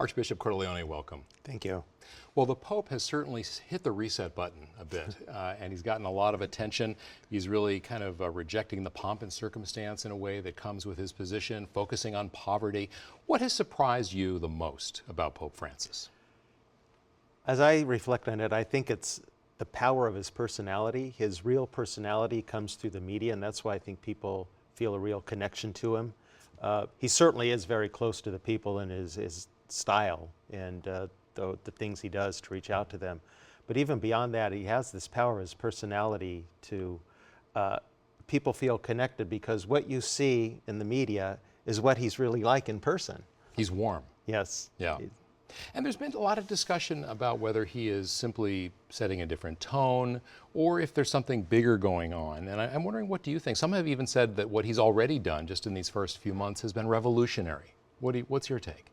Archbishop Cordileone, welcome. Thank you. Well, the Pope has certainly hit the reset button a bit, and he's gotten a lot of attention. He's really kind of rejecting the pomp and circumstance in a way that comes with his position, focusing on poverty. What has surprised you the most about Pope Francis? As I reflect on it, I think it's the power of his personality. His real personality comes through the media, and that's why I think people feel a real connection to him. He certainly is very close to the people in his style and the things he does to reach out to them. But even beyond that, he has this power of his personality to people feel connected, because what you see in the media is what he's really like in person. He's warm. Yes. Yeah. And there's been a lot of discussion about whether he is simply setting a different tone or if there's something bigger going on. And I'm wondering, what do you think? Some have even said that what he's already done just in these first few months has been revolutionary. What's your take?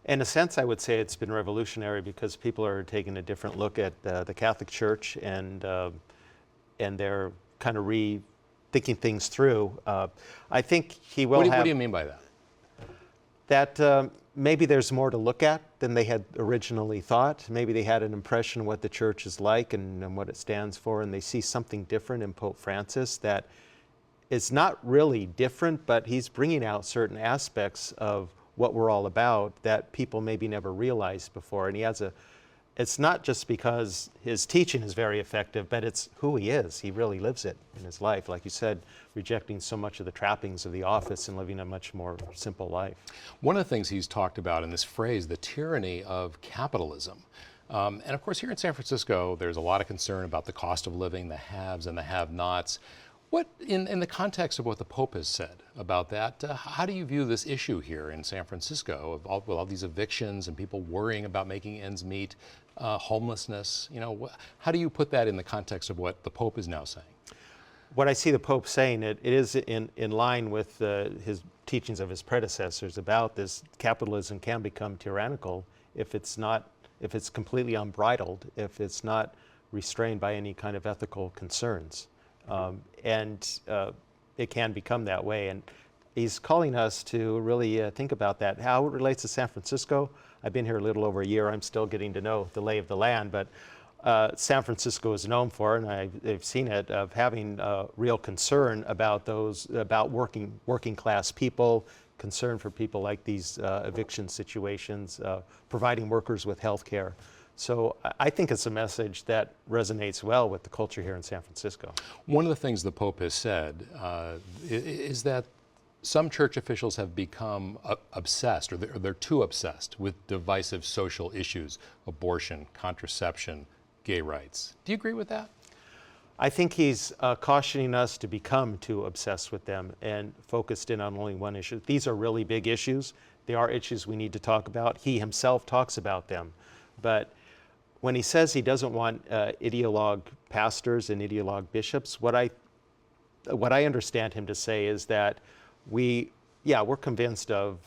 In a sense, I would say it's been revolutionary because people are taking a different look at the Catholic Church, and they're kind of rethinking things through. I think he will What do you mean by that? That maybe there's more to look at than they had originally thought. Maybe they had an impression of what the Church is like and what it stands for, and they see something different in Pope Francis that is not really different, but he's bringing out certain aspects of what we're all about that people maybe never realized before. And he has it's not just because his teaching is very effective, but it's who he is. He really lives it in his life. Like you said, rejecting so much of the trappings of the office and living a much more simple life. One of the things he's talked about in this phrase, the tyranny of capitalism. And of course, here in San Francisco, there's a lot of concern about the cost of living, the haves and the have-nots. What, in the context of what the Pope has said about that, how do you view this issue here in San Francisco of all these evictions and people worrying about making ends meet, homelessness? You know, how do you put that in the context of what the Pope is now saying? What I see the Pope saying, it is in line with his teachings of his predecessors about this. Capitalism can become tyrannical if it's completely unbridled, if it's not restrained by any kind of ethical concerns. It can become that way. And he's calling us to really think about that. How it relates to San Francisco, I've been here a little over a year. I'm still getting to know the lay of the land, but San Francisco is known for, and I've seen it, of having real concern about working class people, concern for people like these eviction situations, providing workers with health care. So I think it's a message that resonates well with the culture here in San Francisco. One of the things the Pope has said is that some church officials have become obsessed, or they're too obsessed with divisive social issues, abortion, contraception, gay rights. Do you agree with that? I think he's cautioning us to become too obsessed with them and focused in on only one issue. These are really big issues. They are issues we need to talk about. He himself talks about them. But when he says he doesn't want ideologue pastors and ideologue bishops, what I understand him to say is that we're convinced of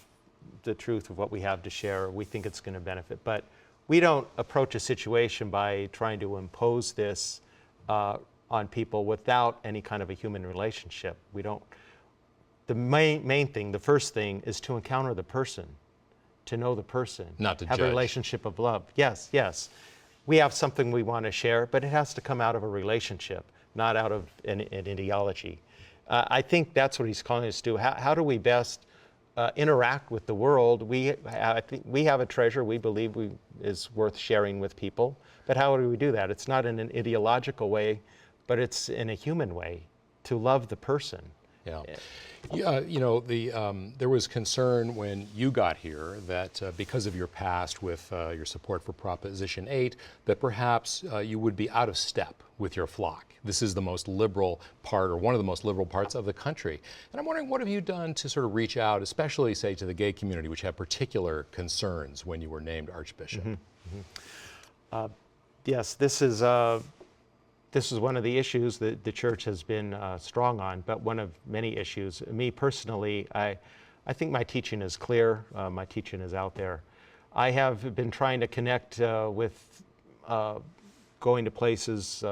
the truth of what we have to share. We think it's going to benefit, but we don't approach a situation by trying to impose this on people without any kind of a human relationship. We don't. The main thing, the first thing, is to encounter the person, to know the person, not to have judge. A relationship of love. Yes, yes. We have something we want to share, but it has to come out of a relationship, not out of an ideology. I think that's what he's calling us to do. How do we best interact with the world? I think we have a treasure we believe is worth sharing with people, but how do we do that? It's not in an ideological way, but it's in a human way, to love the person. Yeah. You know, there was concern when you got here that because of your past with your support for Proposition 8, that perhaps you would be out of step with your flock. This is the most liberal part, or one of the most liberal parts of the country. And I'm wondering, what have you done to sort of reach out, especially, say, to the gay community, which had particular concerns when you were named Archbishop? Mm-hmm. Mm-hmm. Yes, this is one of the issues that the Church has been strong on, but one of many issues. Me personally, I think my teaching is clear. My teaching is out there. I have been trying to connect with going to places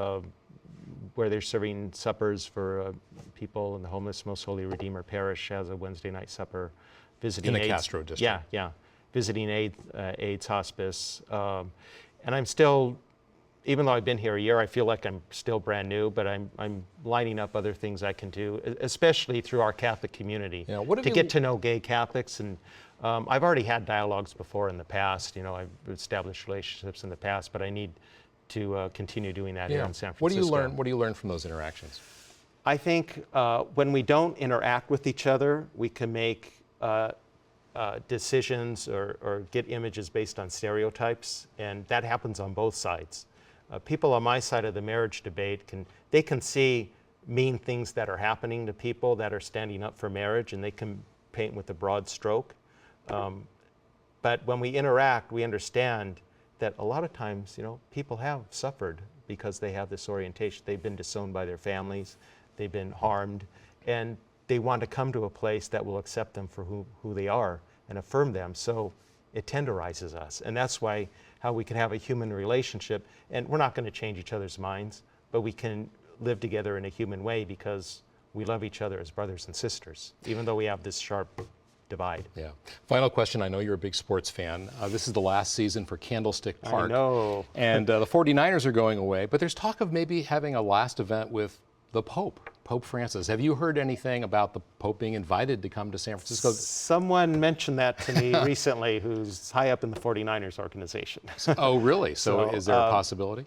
where they're serving suppers for people in the homeless. Most Holy Redeemer Parish has a Wednesday night supper. Visiting in the AIDS. Castro district. Yeah, yeah. visiting AIDS hospice. And I'm still, even though I've been here a year, I feel like I'm still brand new, but I'm lining up other things I can do, especially through our Catholic community, to get to know gay Catholics. And I've already had dialogues before in the past. I've established relationships in the past, but I need to continue doing that here in San Francisco. What do you learn from those interactions? I think when we don't interact with each other, we can make decisions or get images based on stereotypes, and that happens on both sides. People on my side of the marriage debate can see mean things that are happening to people that are standing up for marriage, and they can paint with a broad stroke. But when we interact, we understand that a lot of times, people have suffered because they have this orientation. They've been disowned by their families, they've been harmed, and they want to come to a place that will accept them for who they are and affirm them. So it tenderizes us, and that's how we can have a human relationship. And we're not going to change each other's minds, but we can live together in a human way because we love each other as brothers and sisters, even though we have this sharp divide. Yeah. Final question. I know you're a big sports fan. This is the last season for Candlestick Park. I know. And the 49ers are going away, but there's talk of maybe having a last event with the Pope, Pope Francis. Have you heard anything about the Pope being invited to come to San Francisco? Someone mentioned that to me recently who's high up in the 49ers organization. Oh, really? So is there a possibility?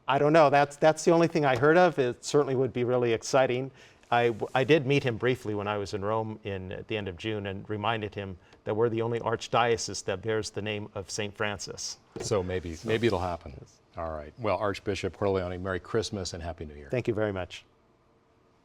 I don't know. That's the only thing I heard of. It certainly would be really exciting. I did meet him briefly when I was in Rome at the end of June and reminded him that we're the only archdiocese that bears the name of St. Francis. So maybe it'll happen. All right. Well, Archbishop Cordileone, Merry Christmas and Happy New Year. Thank you very much.